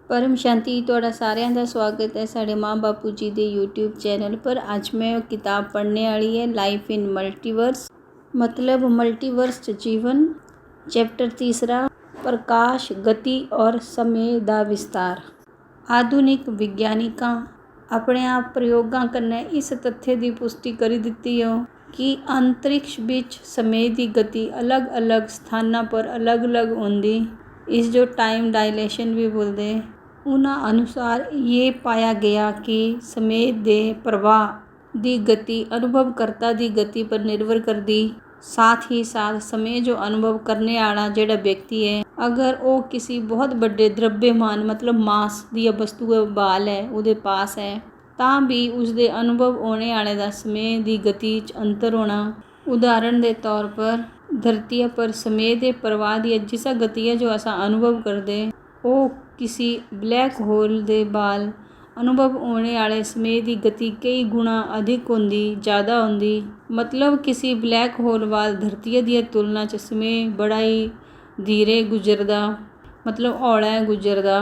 परम शांति ਤੁਹਾਡਾ ਸਾਰਿਆਂ ਦਾ ਸਵਾਗਤ ਹੈ ਸਾਡੇ ਮਾਂ ਬਾਪੂ ਜੀ ਦੇ YouTube ਚੈਨਲ पर। आज मैं किताब पढ़ने वाली है लाइफ इन मल्टीवर्स, मतलब मल्टीवर्स जीवन। चैप्टर तीसरा, प्रकाश, गति और समय ਦਾ ਵਿਸਤਾਰ। ਆਧੁਨਿਕ ਵਿਗਿਆਨਿਕਾਂ ਆਪਣੇ ਆਪ ਪ੍ਰਯੋਗਾਂ ਕਰਨੇ ਇਸ ਤੱਥੇ ਦੀ ਪੁਸ਼ਟੀ ਕਰੀ ਦਿੱਤੀ ਹੈ ਕਿ ਅੰਤਰਿਕਸ਼ ਵਿੱਚ ਸਮੇਂ ਦੀ ਗਤੀ ਅਲੱਗ-ਅਲੱਗ ਸਥਾਨਾਂ पर अलग-अलग ਹੁੰਦੀ, इस जो टाइम डायलेशन भी बोलते। उन्होंने अनुसार ये पाया गया कि समय के प्रवाह की गति अनुभवकर्ता की गति पर निर्भर करती। साथ ही साथ समय जो अनुभव करने वाला जोड़ा व्यक्ति है, अगर वो किसी बहुत बड़े द्रव्यमान मतलब मास दी वस्तु बाल है उहदे पास है, तां भी उसके अनुभव होने वाले का समय की गति च अंतर होना। उदाहरण के तौर पर धरती पर समय के प्रवाह की जिस गति है जो असा अनुभव करते, वो किसी ब्लैक होल के बाल अनुभव होने वाले समय की गति कई गुणा अधिक होंदी, ज़्यादा होंदी। मतलब किसी ब्लैक होल वाल धरती की तुलना च समय बड़ा ही धीरे गुजरदा, मतलब हौला गुजरदा।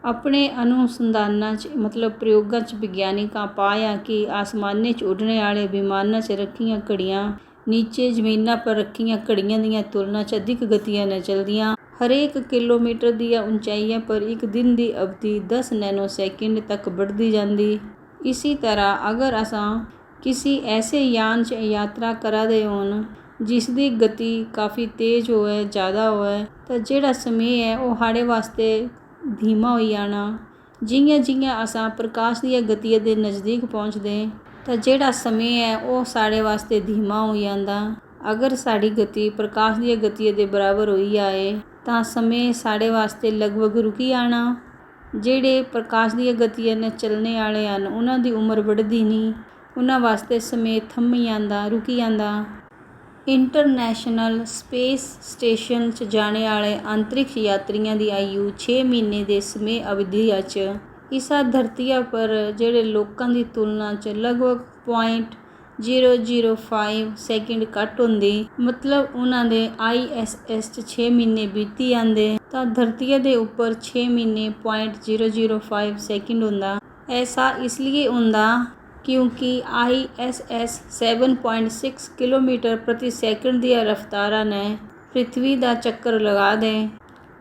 अपने अनुसंधानां च मतलब प्रयोगां च विग्यानिकां पाया कि आसमाने च उड़ने वाले विमानां च रखियां घड़ियां नीचे जमीनां पर रखियां घड़ियां दी तुलना च अधिक गतियां न चलदियां। हरेक किलोमीटर दी ऊंचाइयां पर एक दिन की अवधि 10 नैनो सेकंड तक बढ़ती जाती। इसी तरह अगर असां किसी ऐसे यान च यात्रा करा दे होन जिसकी गति काफ़ी तेज़ होए, ज़्यादा होए, तो जिहड़ा समय है वो साढ़े वास्ते धीमा हो जाना। जियां जियां असां प्रकाश दी गति के नज़दीक पहुँचते तो जिहड़ा समय है वो साढ़े वास्ते धीमा हो जाता। अगर साड़ी गति प्रकाश दी गति के बराबर होई जाए तो समय साढ़े वास्ते लगभग रुकी आना। जिहड़े प्रकाश दी गति ने चलने वाले हैं उन्हां दी उम्र बढ़दी नहीं, उन्हां वास्ते समय थम जांदा, रुकी जांदा। इंटरनेशनल स्पेस स्टेशन च जाने वाले अंतरिक्ष यात्रियों की आयु 6 महीने के समय अवधि च इस धरती पर जिहड़े लोकां दी तुलना च लगभग 0.005 सेकंड घट होंदी। मतलब उन्होंने ISS 6 महीने बीती आते तो धरती के ऊपर 6 महीने 0.005 सेकंड होंदा। ऐसा इसलिए होंदा क्योंकि ISS 7.6 किलोमीटर प्रति सेकंड की रफ्तार ने पृथ्वी का चक्कर लगा दे।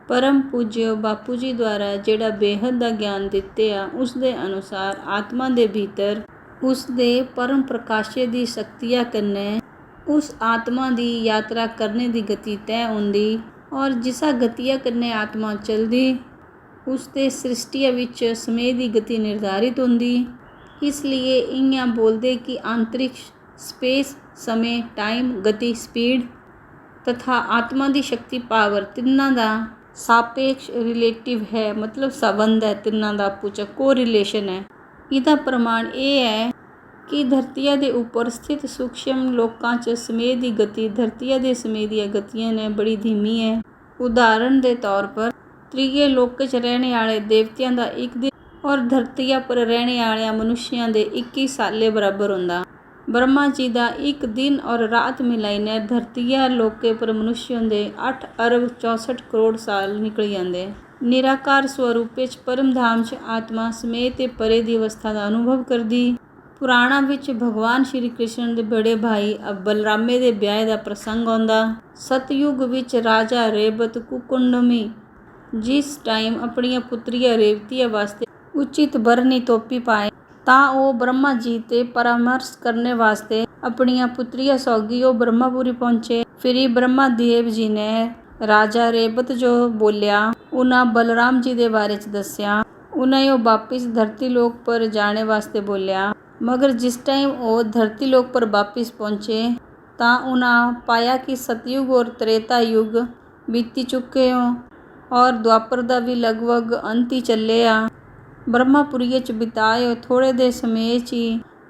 परम पूज्य बापू जी द्वारा जिहड़ा बेहद का ज्ञान दिते आ उसके अनुसार आत्मा के भीतर उसके परम प्रकाशे की शक्तियाँ कन्ने उस आत्मा की यात्रा करने की गति तय होंदी, और जिसा गतिया कन्ने आत्मा चलती उसके सृष्टि विच समय की गति निर्धारित होंदी। इसलिए इयां बोलते कि अंतरिक्ष स्पेस समय टाइम गति स्पीड तथा आत्मा की शक्ति पावर तिन्ना का सापेक्ष रिलेटिव है, मतलब संबंध है तिन्ना का आपू च को रिलेशन है। इसका प्रमाण ये है कि धरती के ऊपर स्थित सूक्ष्म लोकां च समय की गति धरती के समय दी गतियां ने बड़ी धीमी है। उदाहरण के तौर पर त्रीए लोक च रहने वाले देवतियां का एक दिन और धरती पर रहने वाले मनुष्यों के 21 साले बराबर होंदा। ब्रह्मा जी का एक दिन और रात मिलाईने धरती लोके पर मनुष्यों के 8 अरब 64 करोड़ साल निकल जाते। निराकार स्वरूप परम धाम च आत्मा समय ते परे की अवस्था का अनुभव करती। पुराणा विच भगवान श्री कृष्ण के बड़े भाई बलरामे के ब्याह का प्रसंग आंदा। सतयुग विच राजा रेवत कुकुंडमी जिस टाइम अपनी पुत्रिया रेवती वास्ते उचित बरनी टोपी पाए ता वो ब्रह्मा जी ते परामर्श करने वास्ते अपनी पुत्रिया सौगी वो ब्रह्मापुरी पहुंचे। फिर ब्रह्मा देव जी ने राजा रेवत जो बोलिया उन्हें बलराम जी के बारे च दस्या। उन्हें वो वापिस धरती लोक पर जाने वास्ते बोलिया, मगर जिस टाइम वो धरती लोक पर वापिस पहुँचे तो उन्हें पाया कि सतयुग और त्रेता युग बीती चुके हों और द्वापर का भी लगभग अंत ही चले आ। ब्रह्मापुरी च बिताए थोड़े देर समय ही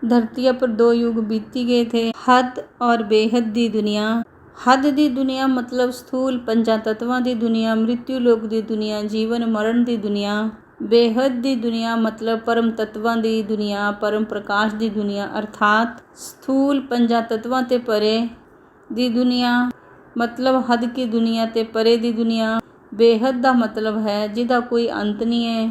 धरती पर 2 युग बीती गए थे। हद और बेहद दी दुनिया। हद दी दुनिया मतलब स्थूल पंजा तत्वां दी दुनिया, मृत्यु लोक दी दुनिया, जीवन मरण दी दुनिया। बेहद दी दुनिया मतलब परम तत्वां दी दुनिया, परम प्रकाश दी दुनिया, अर्थात स्थूल पंजा तत्वां ते परे दी दुनिया मतलब हद की दुनिया ते परे दी दुनिया। बेहद का मतलब है जिदा कोई अंत नहीं है,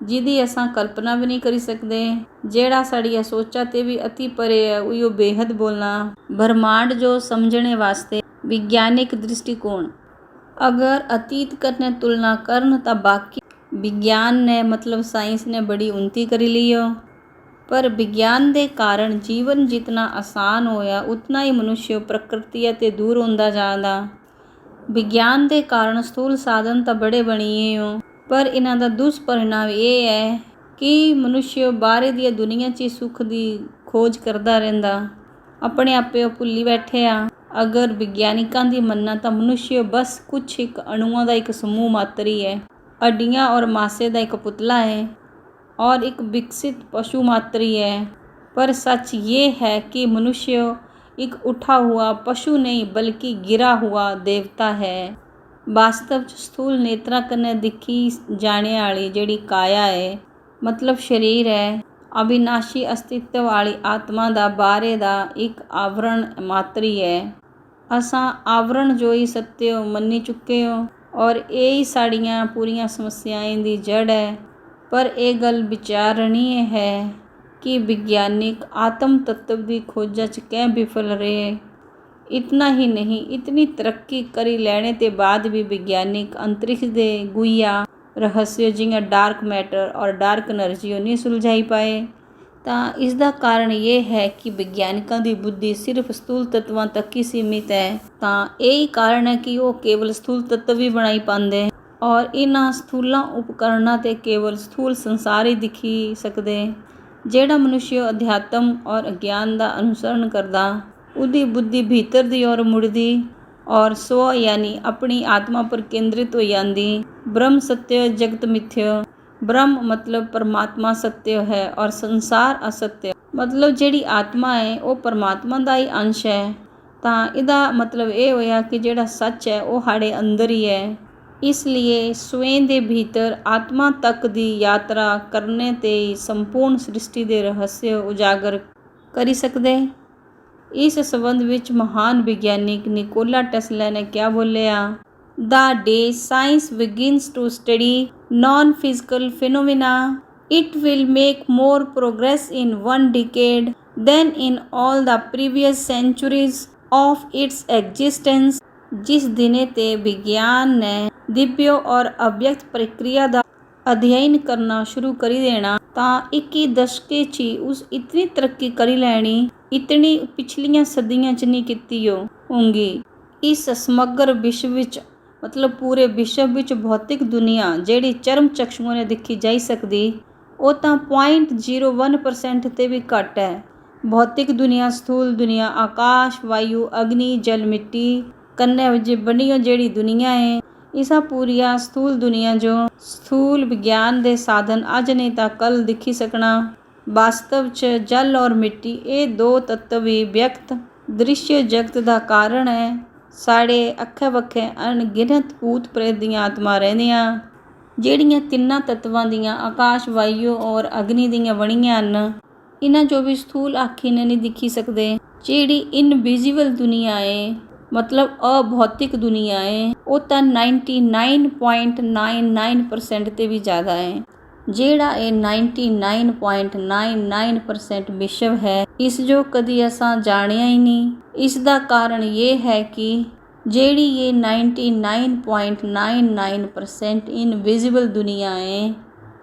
ਜਿਹਦੀ ਅਸਾਂ ਕਲਪਨਾ ਵੀ ਨਹੀਂ ਕਰੀ ਸਕਦੇ, ਜਿਹੜਾ ਸਾਡੀਆਂ ਸੋਚਾਂ ਤੇ ਵੀ ਅਤੀ ਪਰੇ ਹੈ, ਉਹੀਓ ਬੇਹੱਦ ਬੋਲਣਾ। ਬ੍ਰਹਮਾਂਡ ਜੋ ਸਮਝਣੇ ਵਾਸਤੇ ਵਿਗਿਆਨਿਕ ਦ੍ਰਿਸ਼ਟੀਕੋਣ। अगर अतीत करने तुलना करन तो बाकी विज्ञान ने मतलब साइंस ने बड़ी उन्नति करी ली हो, पर विज्ञान के कारण जीवन जितना आसान होया उतना ही मनुष्य प्रकृति ते दूर होंदा जांदा। विज्ञान के कारण स्थूल साधन तो बड़े बणीए हो, पर इन्हां दा दुष्परिणाम ये है कि मनुष्य बाहरे दी दुनिया 'च सुख की खोज करता रहिंदा, अपने आपे भुल्ली बैठे आ। अगर विज्ञानिकां दी मन्ना तो मनुष्य बस कुछ एक अणुओं का एक समूह मात्र ही है, हड्डियां और मासे का एक पुतला है और एक विकसित पशु मात्र ही है। पर सच ये है कि मनुष्य एक उठा हुआ पशु नहीं बल्कि गिरा हुआ देवता है। वास्तव स्थूल नेत्रा कन्ने दिखी जाने वाली जिहड़ी काया है मतलब शरीर है, अविनाशी अस्तित्व वाली आत्मा का बारे का एक आवरण मात्र ही है। असां आवरण जो ही सत्य मन्नी चुके हो और यही साड़ियाँ पूरियां समस्याएं दी जड़ है। पर यह गल विचारणीय है कि विज्ञानिक आत्म तत्व की खोजा च कैं विफल रहे। इतना ही नहीं, इतनी तरक्की करी लैने के बाद भी वैज्ञानिक अंतरिक्ष के गुइया रहस्य जियां डार्क मैटर और डार्क एनर्जी नहीं सुलझाई पाए। तो इसका कारण ये है कि वैज्ञानिकों की बुद्धि सिर्फ स्थूल तत्वों तक ही सीमित है। तो यही कारण है कि वो केवल स्थूल तत्व ही बनाई पाते और इन्हां स्थूलों उपकरणों ते केवल स्थूल संसार ही दिखी सकते। जेड़ा मनुष्य अध्यात्म और अज्ञान का अनुसरण करता, उसकी बुद्धि भीतर दी ओर मुड़दी और स्व यानी अपनी आत्मा पर केंद्रित हो जाती। ब्रह्म सत्य जगत मिथ्य। ब्रह्म मतलब परमात्मा सत्य है और संसार असत्य। मतलब जिहड़ी आत्मा है वो परमात्मा का ही अंश है। तो इसका मतलब ये होया कि जिहड़ा सच है वो साढ़े अंदर ही है। इसलिए स्वयं के भीतर आत्मा तक की यात्रा करने ते संपूर्ण सृष्टि के रहस्य उजागर करी सकते। इस संबंध विच महान वैज्ञानिक निकोला टेस्ला ने क्या बोलिया, the day science begins to study non-physical phenomena, it will make more progress in one decade than in all the previous centuries of its existence। जिस दिने ते विज्ञान ने दिव्य और अव्यक्त प्रक्रिया का अध्ययन करना शुरू करी देना, ता 21 दशके ची उस इतनी तरक्की करी लैनी इतनी पिछलियां सदियां च नहीं कीती होंगी। इस समग्र विश्व विच मतलब पूरे विश्व विच भौतिक दुनिया जिहड़ी चरम चक्षुओं ने दिखी जाई सकती, वो तो 0.01% ते भी घट है। भौतिक दुनिया स्थूल दुनिया आकाश वायु अग्नि जल मिट्टी कन्ने बनी जिहड़ी दुनिया है, इसा पूरिया स्थूल दुनिया जो स्थूल विज्ञान के साधन अज नहीं तो कल दिखी सकना। वास्तव च जल और मिट्टी ये दो तत्व ही व्यक्त दृश्य जगत का कारण है। साढ़े अखे वखे अनगिनत भूत प्रेत दियां आत्मा रहिंदियां जिहड़ियां तिन्नां तत्वां दियां आकाश वायु और अग्नि दियां बणीआं हन। इन्हां जो भी स्थूल आखी ने नहीं दिखी सकते। जिहड़ी इनविजिबल दुनिया है मतलब अभौतिक दुनिया है, वो तो 99.99% ते भी ज़्यादा है। जेड़ा ये 99.99% विश्व है, इस जो कदी असां जानिया ही नहीं। इसका कारण ये है कि जेड़ी ये 99.99% इनविजिबल दुनिया है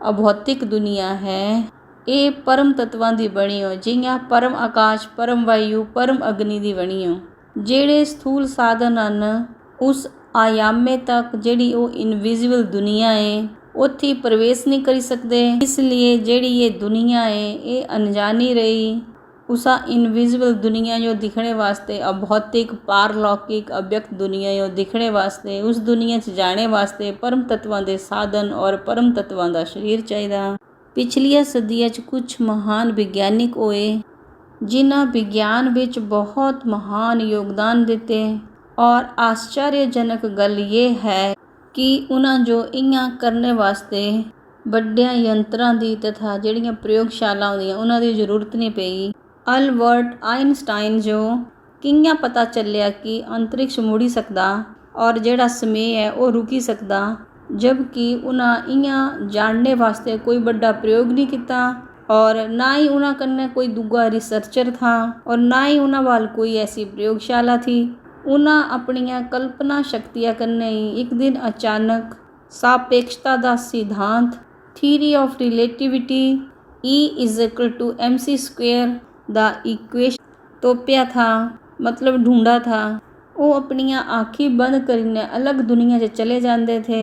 अभौतिक दुनिया है, ये परम तत्वां दी बनी हो, जियां परम आकाश परम वायु परम अग्नि दी बनी हो। जेड़े स्थूल साधन हन उस आयामे तक जेड़ी वो इनविजिबल दुनिया है उत्थे प्रवेश नहीं कर सकते। इसलिए जेड़ी ये दुनिया है ये अनजानी रही। उसा इनविजिबल दुनिया जो दिखने वास्ते अभौतिक पारलौकिक अव्यक्त दुनिया जो दिखने वास्ते उस दुनिया च जाने वास्ते परम तत्वां दे साधन और परम तत्वां दा शरीर चाहिदा। पिछलिया सदियां च कुछ महान वैज्ञानिक होए जिन्हां विज्ञान विच बहुत महान योगदान दिते और आश्चर्यजनक गल ये है कि उन्हां जो इयां करने वास्ते ਵੱਡਿਆਂ यंत्रां दी तथा ਜਿਹੜੀਆਂ प्रयोगशाला ਹੁੰਦੀਆਂ उन्हां दी जरूरत नहीं पई। अल्बर्ट आइनस्टाइन जो कियां पता चलिया कि अंतरिक्ष मुड़ ही सकदा और ਜਿਹੜਾ समय है वो रुक ही सकदा। जबकि उन्हां इयां जानने वास्ते कोई बड़ा प्रयोग नहीं किया और ना ही उन्हां कन्ने कोई दूगा रिसर्चर था और ना ही उन्हां वाल कोई ऐसी प्रयोगशाला थी। उन्हां अपनियां कल्पना शक्तियां कन्ने ही एक दिन अचानक सापेक्षता दा सिद्धांत थ्योरी ऑफ रिलेटिविटी E=mc² दा इक्वेशन तोपिया था, मतलब ढूंढा था। वो अपनियां आँखी बंद करीने अलग दुनिया च चले जाते थे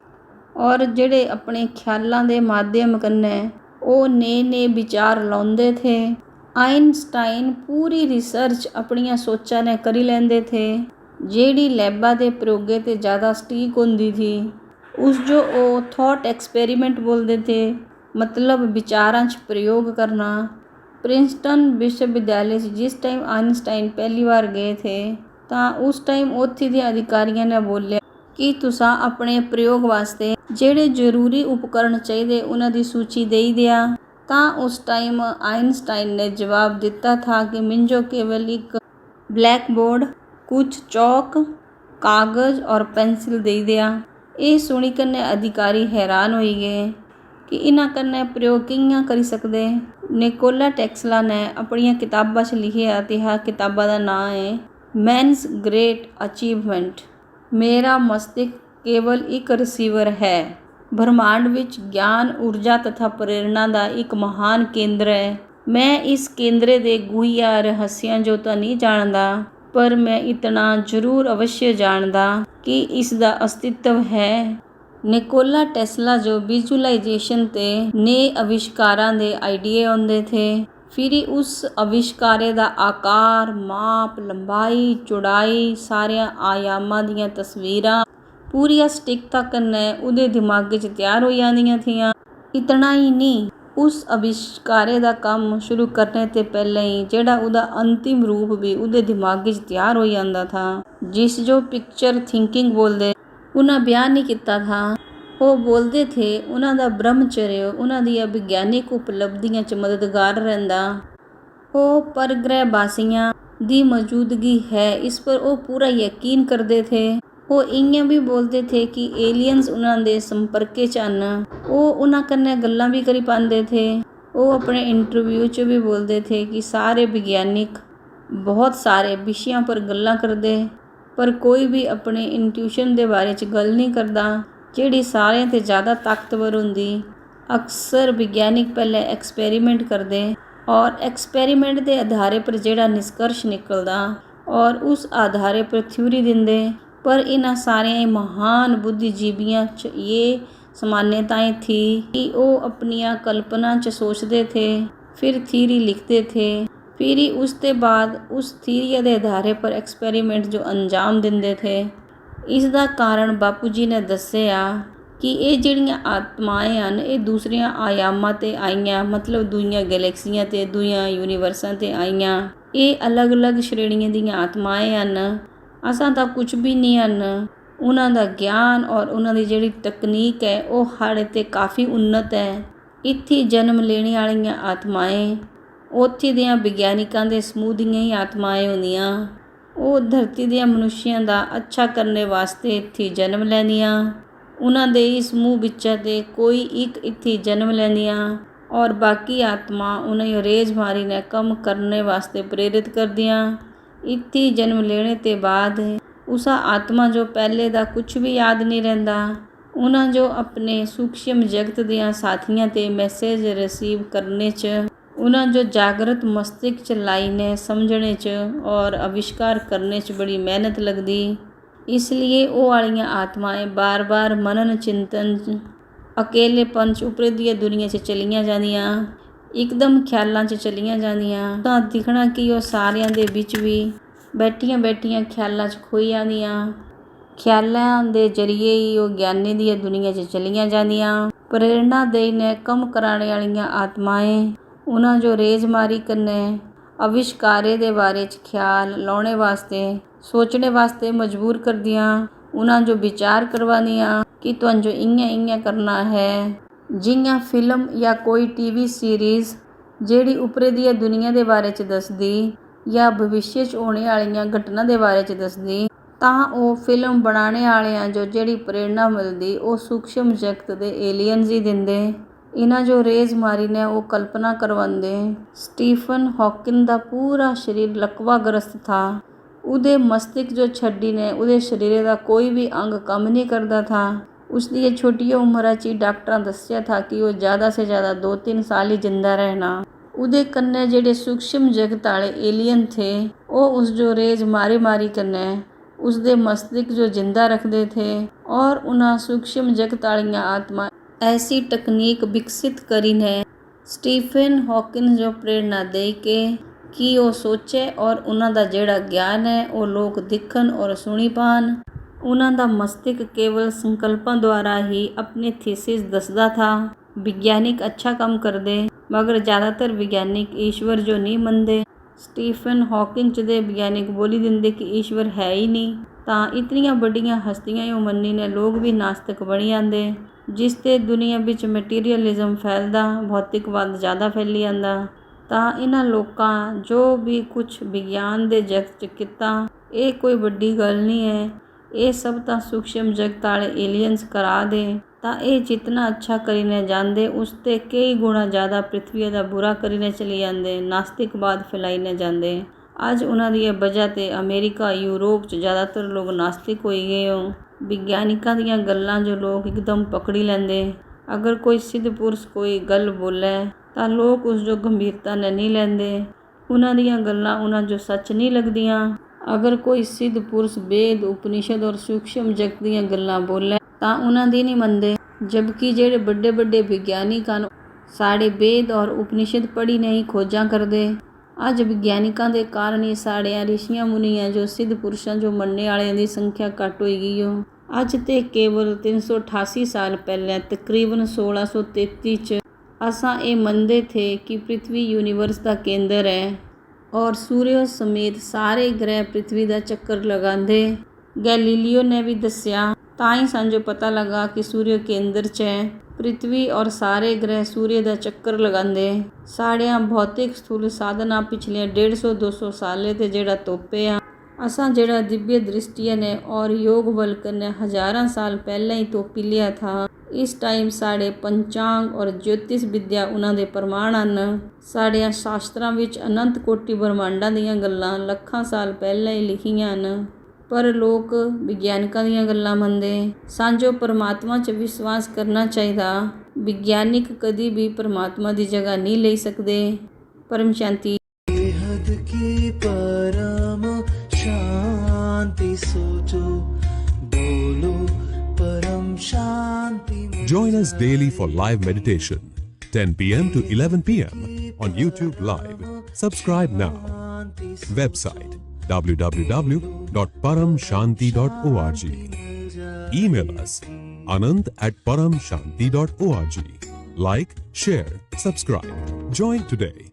और जेड़े अपने ख्यालों के माध्यम कन्ने वो नए विचार लाते थे। आइनस्टाइन पूरी रिसर्च अपनियां सोचा ने करी लेंदे थे, जेड़ी लैबा के प्रयोगे ते ज़्यादा सटीक होंदी थी। उस जो वो थॉट एक्सपेरिमेंट बोलते थे, मतलब विचारां च प्रयोग करना। प्रिंसटन विश्वविद्यालय जिस टाइम आइनस्टाइन पहली बार गए थे तो उस टाइम उत्थे दे अधिकारियों ने बोलिया कि तुसा अपने प्रयोग वास्ते जेड़े जरूरी उपकरण चाहिए उन्हां दी सूची दे दिया। तो उस टाइम आइनस्टाइन ने जवाब दिता था कि मिंजो केवल एक ब्लैक बोर्ड, कुछ चौक, कागज और पेंसिल दे दिया। ये सुनी कन्ने अधिकारी हैरान हो गए कि इन्हां कन्ने प्रयोग कियां करी सकदे। निकोला टेस्ला ने अपनी किताबां च लिखिया ते हा किताबा दा नाम है मैन्स ग्रेट अचीवमेंट। मेरा मस्तिष्क केवल एक रिसीवर है। ब्रह्मांड विच ज्ञान, ऊर्जा तथा प्रेरणा का एक महान केंद्र है। मैं इस केंद्र के गुहिया रहस्यां जो तो नहीं जानता, पर मैं इतना जरूर अवश्य जानता कि इसका अस्तित्व है। निकोला टेस्ला जो विजुअलाइजेशन ते नए आविष्कारां दे आइडिया आउंदे थे, फिर उस आविष्कारे दा आकार, माप, लंबाई, चौड़ाई, सारिया आयामां दियां तस्वीरां पूरिया सटीकता कन्ने उहदे दिमाग च तैयार हो जांदियां थियां। इतना ही नहीं, उस आविष्कारे दा काम शुरू करने ते पहले ही जेड़ा उहदा अंतिम रूप भी उहदे दिमाग च तैयार हो जांदा था, जिस जो पिक्चर थिंकिंग बोलते उन्हें बयान नहीं किया था। वो बोलते थे उन्हां दा ब्रह्मचर्य उन्हां दी विज्ञानिक उपलब्धियां च मददगार रहिंदा। वो परग्रहवासियां दी मौजूदगी है इस पर वो पूरा यकीन करते थे। वो इयां भी बोलते थे कि एलियंस उन्हां दे संपर्क च आन। वो उन्हां कन्ने गल्लां भी करी पाते थे। वो अपने इंटरव्यू च भी बोलते थे कि सारे विज्ञानिक बहुत सारे विषयों पर गल्लां करते, पर कोई भी अपने इंट्यूशन के बारे च गल नहीं करता जिहड़ी सारियां ते ज़्यादा ताकतवर होंदी। अक्सर विज्ञानिक पहले एक्सपेरीमेंट करते और एक्सपेरीमेंट के आधार पर जेड़ा निष्कर्ष निकलदा और उस आधार पर थ्योरी दिंदे। पर इन्हां सारे महान बुद्धिजीवियों च ये समान्यताएं थी कि वो अपनिया कल्पना च सोचते थे, फिर थ्योरी लिखते थे, फिर उसके बाद उस थ्योरी के आधार पर एक्सपेरीमेंट जो अंजाम दिंदे थे। इसका कारण बापू जी ने दस्सिया कि ये जिहड़ियां आत्माएं हैं ये दूसरिया आयामां ते आईयां, मतलब दूइयां गैलेक्सियां ते दूइयां यूनीवर्सां ते आईयां। ये अलग अलग श्रेणियां दियां आत्माएं हैं। असां तां कुछ भी नहीं हैं। उन्हां दा ज्ञान और उन्हां दी जिहड़ी तकनीक है वो हाले ते काफ़ी उन्नत है। इत्थे जन्म लेने वालियां आत्माएं उत्थे दियां विज्ञानिकां दे समूह दियां ही आत्माएं होंदियां। वो धरती दे मनुष्यों का अच्छा करने वास्ते इत्थे जन्म लैंदियां। उन्हां दे ही समूह विचां ते कोई एक इत्थे जन्म लैंदियां और बाकी आत्मा उन्हें रेजमारी ने कम करने वास्ते प्रेरित करदियां। इत्थे जन्म लेने ते बाद उस आत्मा जो पहले दा कुछ भी याद नहीं रहिंदा। उन्हां जो अपने सूक्ष्म जगत दियां साथियां ते मैसेज रिसीव करने च, उन्हां जो जागृत मस्तिष्क च लाईने समझने च और आविष्कार करने च बड़ी मेहनत लगदी। इसलिए वो वालियां आत्माएं बार बार मनन चिंतन अकेलेपन च उपरदी दुनिया च चलियां जांदियां, एकदम ख्यालों च चलियां जांदियां। तां दिखना कि वो सारियां दे विच भी बैठियां बैठियां ख्यालों च खोई जांदियां। ख्यालों के जरिए ही वो ज्ञानी दी दुनिया च चलियां जांदियां। प्रेरणा देने कम कराने वालियां आत्माएं उन्हां जो रेजमारी कन्ने आविष्कारे दे बारे च ख्याल लाने वास्ते सोचने वास्ते मजबूर कर दियां। उन्हां जो विचार करवादियां कि तुहानू इयां इयां करना है। जियां फिल्म या कोई टीवी सीरीज़ जेड़ी उपरे दी दुनिया के बारे च दसदी या भविष्य च होने वाली घटना के बारे च दसदी, ਤਾਂ ਉਹ ਫਿਲਮ ਬਣਾਉਣੇ ਵਾਲਿਆਂ ਜੋ ਜਿਹੜੀ ਪ੍ਰੇਰਨਾ ਮਿਲਦੀ ਉਹ ਸੂਖਸ਼ਮ ਜਗਤ ਦੇ ਏਲੀਅਨਸ ਹੀ ਦਿੰਦੇ। ਇਹਨਾਂ ਜੋ ਰੇਜ਼ ਮਾਰੀ ਨੇ ਉਹ ਕਲਪਨਾ ਕਰਵਾਉਂਦੇ। ਸਟੀਫਨ ਹॉकिंग ਦਾ ਪੂਰਾ ਸਰੀਰ ਲਕਵਾਗ੍ਰਸਤ ਥਾ। ਉਹਦੇ ਮਸਤਕ ਜੋ ਛੱਡੀ ਨੇ ਉਹਦੇ ਸਰੀਰ ਦਾ ਕੋਈ ਵੀ ਅੰਗ ਕੰਮ ਨਹੀਂ ਕਰਦਾ ਥਾ। ਉਸਦੀ ਇਹ ਛੋਟੀ ਉਮਰ 'ਚ ਹੀ ਡਾਕਟਰਾਂ ਦੱਸਿਆ ਥਾ ਕਿ ਉਹ ਜ਼ਿਆਦਾ ਸੇ ਜ਼ਿਆਦਾ 2-3 ਸਾਲ ਹੀ ਜਿੰਦਾ ਰਹਿਣਾ। ਉਹਦੇ ਕੰਨੇ ਜਿਹੜੇ ਸੂਖਸ਼ਮ ਜਗਤ ਵਾਲੇ ਏਲੀਅਨ ਥੇ ਉਹ ਉਸ ਜੋ ਰੇਜ਼ ਮਾਰੀ ਮਾਰੀ ਕੰਨੇ ਉਸਦੇ मस्तिष्क जो जिंदा रखते थे और उन्हें सूक्ष्म जगत वालियां आत्मा ऐसी तकनीक विकसित करी ने स्टीफन हॉकिंग जो प्रेरणा दे के कि वो सोचे और उन्हां दा जेड़ा ज्ञान है वो लोग दिखन और सुनी पान। उन्हां दा मस्तिष्क केवल संकल्पां द्वारा ही अपने थीसिस दसदा था। विज्ञानिक अच्छा काम करदे मगर ज़्यादातर वैज्ञानिक ईश्वर जो नहीं मनते। ਸਟੀਫਨ ਹॉकिंग ਦੇ ਵਿਗਿਆਨਿਕ ਬੋਲੀ ਦਿੰਦੇ ਕਿ ਈਸ਼ਵਰ ਹੈ ਹੀ ਨਹੀਂ। ਤਾਂ ਇਤਨੀਆਂ ਵੱਡੀਆਂ ਹਸਤੀਆਂ ਹੀ ਮੰਨੀ ਨੇ ਲੋਕ ਵੀ ਨਾਸਤਿਕ ਬਣੀ ਜਾਂਦੇ ਜਿਸ ਤੇ ਦੁਨੀਆ ਵਿੱਚ ਮਟੀਰੀਅਲਿਜ਼ਮ ਫੈਲਦਾ ਭੌਤਿਕਵਾਦ ਜ਼ਿਆਦਾ ਫੈਲੀ ਜਾਂਦਾ। ਤਾਂ ਇਹਨਾਂ ਲੋਕਾਂ ਜੋ ਵੀ ਕੁਝ ਵਿਗਿਆਨ ਦੇ ਜਗਤ 'ਚ ਕੀਤਾ ਇਹ ਕੋਈ ਵੱਡੀ ਗੱਲ ਨਹੀਂ ਹੈ। ਇਹ ਸਭ ਤਾਂ ਸੂਖਸ਼ਮ ਜਗਤ ਵਾਲੇ ਏਲੀਅਨਸ ਕਰਾ ਦੇ। ਤਾਂ ਇਹ ਜਿਤਨਾ ਅੱਛਾ ਕਰੀਨੇ ਜਾਂਦੇ ਉਸ ਤੇ ਕਈ ਗੁਣਾ ਜ਼ਿਆਦਾ ਪ੍ਰਿਥਵੀ ਦਾ ਬੁਰਾ ਕਰੀਨੇ ਚਲੀ ਜਾਂਦੇ ਨਾਸਤਿਕਵਾਦ ਫੈਲਾਈਨੇ ਜਾਂਦੇ। ਅੱਜ ਉਹਨਾਂ ਦੀ ਵਜ੍ਹਾ ਤੇ ਅਮਰੀਕਾ ਯੂਰਪ 'ਚ ਜ਼ਿਆਦਾਤਰ ਲੋਕ ਨਾਸਤਿਕ ਹੋਈ ਗਏ ਹੋ। ਵਿਗਿਆਨਿਕਾਂ ਦੀਆਂ ਗੱਲਾਂ ਜੋ ਲੋਕ ਇੱਕਦਮ ਪਕੜੀ ਲੈਂਦੇ। ਅਗਰ ਕੋਈ ਸਿੱਧ ਪੁਰਸ਼ ਕੋਈ ਗੱਲ ਬੋਲੇ ਤਾਂ ਲੋਕ ਉਸ ਜੋ ਗੰਭੀਰਤਾ ਨਾਲ ਨਹੀਂ ਲੈਂਦੇ। ਉਹਨਾਂ ਦੀਆਂ ਗੱਲਾਂ ਉਹਨਾਂ ਜੋ ਸੱਚ ਨਹੀਂ ਲੱਗਦੀਆਂ। ਅਗਰ ਕੋਈ ਸਿੱਧ ਪੁਰਸ਼ ਵੇਦ ਉਪਨਿਸ਼ਦ ਔਰ ਸੂਖਸ਼ਮ ਜਗਤ ਦੀਆਂ ਗੱਲਾਂ ਬੋਲੇ ਤਾਂ ਉਹਨਾਂ ਦੀ ਨਹੀਂ ਮੰਨਦੇ। ਜਦਕਿ ਜਿਹੜੇ ਵੱਡੇ ਵੱਡੇ ਵਿਗਿਆਨਿਕ ਹਨ ਸਾਡੇ ਵੇਦ ਔਰ ਉਪਨਿਸ਼ਦ ਪੜ੍ਹੀ ਨਹੀਂ ਖੋਜਾਂ ਕਰਦੇ। ਅੱਜ ਵਿਗਿਆਨਿਕਾਂ ਦੇ ਕਾਰਨ ਹੀ ਸਾੜਿਆਂ ਰਿਸ਼ੀਆਂ ਮੁਨੀਆਂ ਜੋ ਸਿੱਧ ਪੁਰਸ਼ਾਂ ਜੋ ਮੰਨਣੇ ਵਾਲਿਆਂ ਦੀ ਸੰਖਿਆ ਘੱਟ ਹੋਈ ਗਈ ਹੋ। ਅੱਜ ਤੇ ਕੇਵਲ 388 ਸਾਲ ਪਹਿਲਾਂ ਤਕਰੀਬਨ 1633 'ਚ ਅਸਾਂ ਇਹ ਮੰਨਦੇ ਥੇ ਕਿ ਪ੍ਰਿਥਵੀ ਯੂਨੀਵਰਸ ਦਾ ਕੇਂਦਰ ਹੈ ਔਰ ਸੂਰਜ ਸਮੇਤ ਸਾਰੇ ਗ੍ਰਹਿ ਪ੍ਰਿਥਵੀ ਦਾ ਚੱਕਰ ਲਗਾਉਂਦੇ। ਗੈਲੀਲੀਓ ਨੇ ਵੀ ਦੱਸਿਆ ਤਾਂ ਹੀ ਸਾਨੂੰ ਪਤਾ ਲੱਗਾ ਕਿ ਸੂਰਜ ਕੇਂਦਰ 'ਚ ਹੈ। ਪ੍ਰਿਥਵੀ ਔਰ ਸਾਰੇ ਗ੍ਰਹਿ ਸੂਰਜ ਦਾ ਚੱਕਰ ਲਗਾਉਂਦੇ। ਸਾੜਿਆਂ ਭੌਤਿਕ ਸਥੂਲ ਸਾਧਨਾ ਪਿਛਲੇ 150-200 ਸਾਲੇ ਤੇ ਜਿਹੜਾ ਤੋਪੇ ਆ ਅਸਾਂ ਜਿਹੜਾ ਦਿव्य ਦ੍ਰਿਸ਼ਟੀਆਂ ਨੇ ਔਰ ਯੋਗ ਵਲਕਨ ਨੇ ਹਜ਼ਾਰਾਂ ਸਾਲ ਪਹਿਲਾਂ ਹੀ ਤੋਪੀ ਲਿਆ ਥਾ। ਇਸ ਟਾਈਮ ਸਾਡੇ ਪੰਚਾਂਗ ਔਰ ਜੋਤਿਸ਼ ਵਿਦਿਆ ਉਹਨਾਂ ਦੇ ਪ੍ਰਮਾਣ ਹਨ। ਸਾੜਿਆਂ ਸ਼ਾਸਤਰਾਂ ਵਿੱਚ ਅਨੰਤ ਕੋਟੀ ਬ੍ਰਹਮਾਂਡਾਂ ਦੀਆਂ ਗੱਲਾਂ ਲੱਖਾਂ ਸਾਲ ਪਹਿਲਾਂ ਹੀ ਲਿਖੀਆਂ ਹਨ ਪਰ ਲੋਕ ਵਿਗਿਆਨਿਕਾਂ ਦੀਆਂ ਗੱਲਾਂ ਮੰਨਦੇ। ਸਾਂਝੋ ਪਰਮਾਤਮਾ 'ਚ ਵਿਸ਼ਵਾਸ ਕਰਨਾ ਚਾਹੀਦਾ। ਵਿਗਿਆਨਿਕ ਕਦੀ ਵੀ ਪਰਮਾਤਮਾ ਦੀ ਜਗ੍ਹਾ ਨਹੀਂ ਲੈ ਸਕਦੇ। ਪਰਮ ਸ਼ਾਂਤੀ। Join us daily for live meditation, 10 p.m. to 11 p.m. on YouTube Live. Subscribe now. Website www.paramshanti.org. Email us anand@paramshanti.org. Like, share, subscribe. Join today.